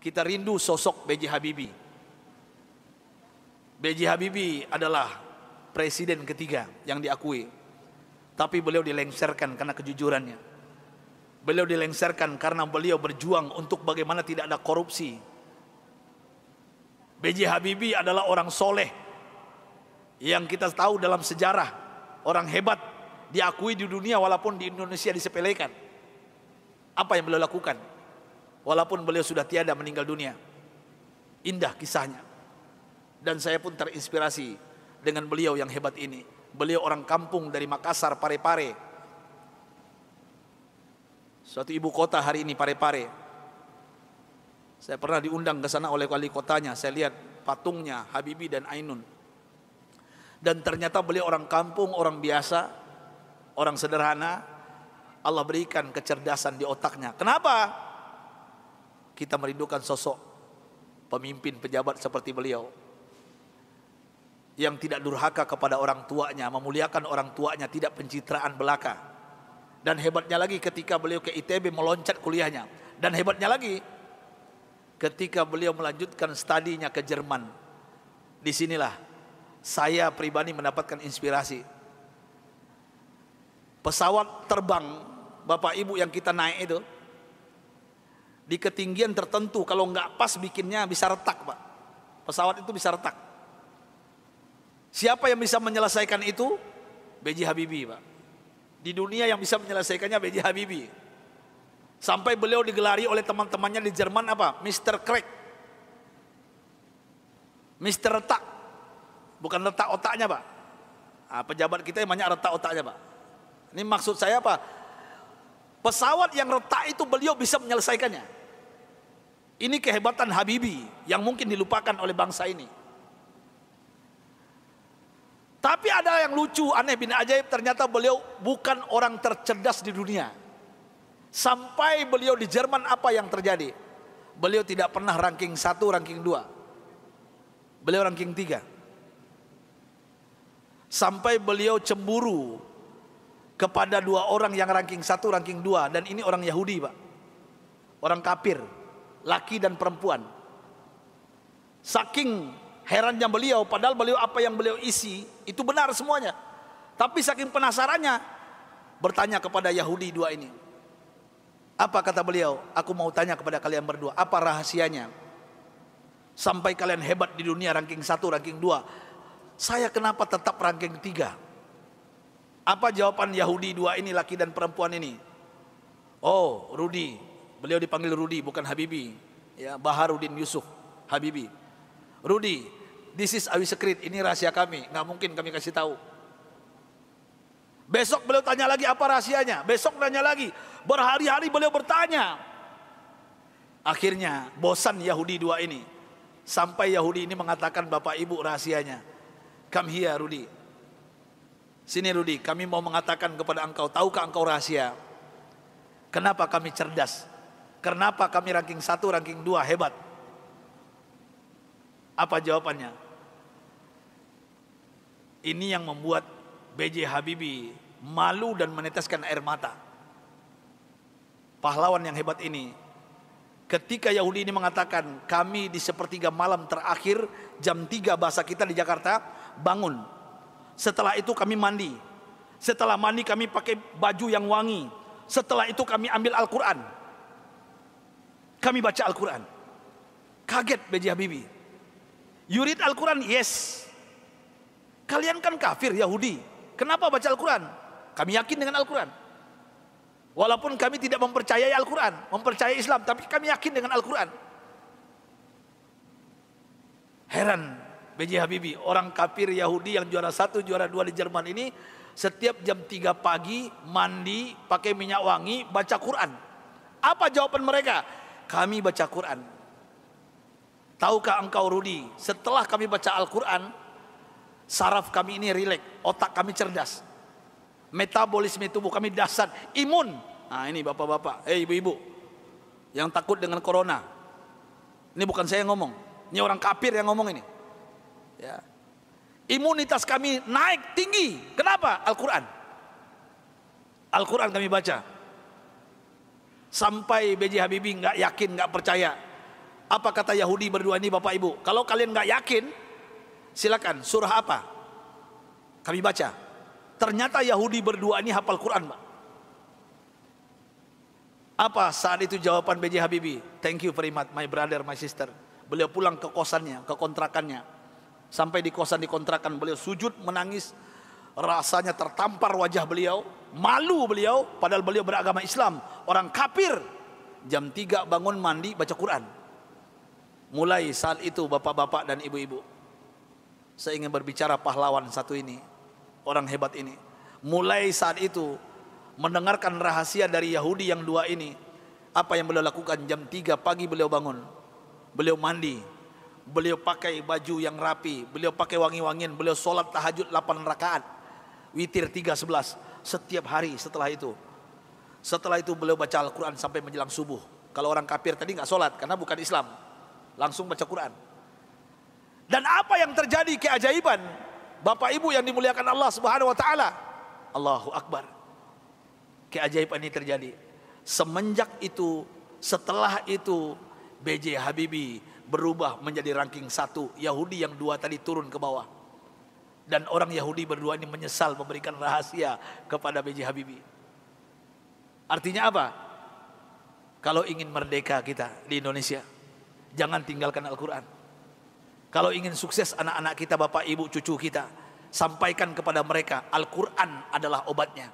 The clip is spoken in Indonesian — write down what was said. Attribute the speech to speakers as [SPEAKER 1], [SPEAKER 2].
[SPEAKER 1] kita rindu sosok B.J. Habibie. B.J. Habibie adalah presiden ketiga yang diakui, tapi beliau dilengsarkan karena kejujurannya. Beliau dilengsarkan karena beliau berjuang untuk bagaimana tidak ada korupsi. B.J. Habibie adalah orang soleh yang kita tahu dalam sejarah, orang hebat, diakui di dunia walaupun di Indonesia disepelekan. Apa yang beliau lakukan walaupun beliau sudah tiada, meninggal dunia? Indah kisahnya, dan saya pun terinspirasi dengan beliau yang hebat ini. Beliau orang kampung dari Makassar, Parepare, suatu ibu kota hari ini, Parepare. Saya pernah diundang ke sana oleh wali kotanya. Saya lihat patungnya Habibie dan Ainun, dan ternyata beliau orang kampung, orang biasa, orang sederhana. Allah berikan kecerdasan di otaknya. Kenapa? Kita merindukan sosok pemimpin pejabat seperti beliau, yang tidak durhaka kepada orang tuanya, memuliakan orang tuanya, tidak pencitraan belaka. Dan hebatnya lagi ketika beliau ke ITB meloncat kuliahnya. Dan hebatnya lagi ketika beliau melanjutkan studinya ke Jerman. Disinilah saya pribadi mendapatkan inspirasi. Pesawat terbang Bapak Ibu yang kita naik itu, di ketinggian tertentu kalau nggak pas bikinnya bisa retak, Pak. Pesawat itu bisa retak. Siapa yang bisa menyelesaikan itu? B.J. Habibie, Pak. Di dunia yang bisa menyelesaikannya B.J. Habibie. Sampai beliau digelari oleh teman-temannya di Jerman apa? Mr. Crack, Mr. Retak. Bukan retak otaknya, Pak. Nah, pejabat kita yang banyak retak otaknya, Pak. Ini maksud saya apa? Pesawat yang retak itu beliau bisa menyelesaikannya. Ini kehebatan Habibie yang mungkin dilupakan oleh bangsa ini. Tapi ada yang lucu, aneh bin ajaib, ternyata beliau bukan orang tercerdas di dunia. Sampai beliau di Jerman, apa yang terjadi? Beliau tidak pernah ranking 1, ranking 2. Beliau ranking 3. Sampai beliau cemburu kepada 2 orang yang ranking 1, ranking 2. Dan ini orang Yahudi, Pak. Orang kafir, laki dan perempuan. Saking herannya beliau, padahal beliau apa yang beliau isi itu benar semuanya. Tapi saking penasarannya, bertanya kepada Yahudi 2 ini. Apa kata beliau? Aku mau tanya kepada kalian berdua, apa rahasianya sampai kalian hebat di dunia ranking 1, ranking 2? Saya kenapa tetap ranking 3? Apa jawaban Yahudi 2 ini, laki dan perempuan ini? Oh, Rudi. Beliau dipanggil Rudi, bukan Habibie. Ya, Baharudin Yusuf Habibie. Rudi, this is our secret. Ini rahasia kami, nggak mungkin kami kasih tahu. Besok beliau tanya lagi, apa rahasianya? Besok tanya lagi. Berhari-hari beliau bertanya. Akhirnya bosan Yahudi 2 ini. Sampai Yahudi ini mengatakan, Bapak Ibu, rahasianya. Come here, Rudi. Sini Rudi, kami mau mengatakan kepada engkau, tahukah engkau rahasia? Kenapa kami cerdas? Kenapa kami ranking 1, ranking 2 hebat? Apa jawabannya? Ini yang membuat B.J. Habibie malu dan meneteskan air mata. Pahlawan yang hebat ini, ketika Yahudi ini mengatakan, kami di sepertiga malam terakhir, jam 3 bahasa kita di Jakarta, bangun. Setelah itu kami mandi. Setelah mandi kami pakai baju yang wangi. Setelah itu kami ambil Al-Quran. Kami baca Al-Quran. Kaget B.J. Habibie. You read Al-Quran? Yes. Kalian kan kafir Yahudi, kenapa baca Al-Quran? Kami yakin dengan Al-Quran. Walaupun kami tidak mempercayai Al-Quran, mempercayai Islam, tapi kami yakin dengan Al-Quran. Heran B.J. Habibie, orang kafir Yahudi yang juara 1, juara 2 di Jerman ini, setiap jam 3 pagi mandi, pakai minyak wangi, baca Quran. Apa jawaban mereka? Kami baca Quran. Tahukah engkau Rudi, setelah kami baca Al-Quran, saraf kami ini rileks, otak kami cerdas, metabolisme tubuh kami dahsyat, imun. Nah ini bapak-bapak, ibu-ibu yang takut dengan corona, ini bukan saya yang ngomong, ini orang kafir yang ngomong ini. Ya. Imunitas kami naik tinggi. Kenapa? Al-Quran. Al-Quran kami baca. Sampai B.J. Habibie nggak yakin, nggak percaya. Apa kata Yahudi berdua ini Bapak Ibu? Kalau kalian nggak yakin, silakan. Surah apa? Kami baca. Ternyata Yahudi berdua ini hafal Quran, Pak. Apa saat itu jawaban B.J. Habibie? Thank you very much, my brother, my sister. Beliau pulang ke kosannya, ke kontrakannya. Sampai di kosan di kontrakan, beliau sujud menangis. Rasanya tertampar wajah beliau, malu beliau, padahal beliau beragama Islam, orang kafir. Jam 3 bangun mandi baca Quran. Mulai saat itu bapak-bapak dan ibu-ibu, saya ingin berbicara pahlawan satu ini, orang hebat ini. Mulai saat itu mendengarkan rahasia dari Yahudi yang dua ini, apa yang beliau lakukan? Jam 3 pagi beliau bangun, beliau mandi, beliau pakai baju yang rapi, beliau pakai wangi-wangian, beliau sholat tahajud 8 rakaat, witir 3:11 setiap hari. Setelah itu beliau baca Al-Quran sampai menjelang subuh. Kalau orang kafir tadi nggak sholat karena bukan Islam, langsung baca Quran. Dan apa yang terjadi keajaiban, Bapak Ibu yang dimuliakan Allah Subhanahu wa taala, Allahu Akbar. Keajaiban ini terjadi. Semenjak itu, setelah itu B.J. Habibie berubah menjadi ranking 1. Yahudi yang 2 tadi turun ke bawah. Dan orang Yahudi berdua ini menyesal memberikan rahasia kepada B.J. Habibie. Artinya apa? Kalau ingin merdeka kita di Indonesia, jangan tinggalkan Al-Quran. Kalau ingin sukses anak-anak kita, bapak, ibu, cucu kita, sampaikan kepada mereka Al-Quran adalah obatnya.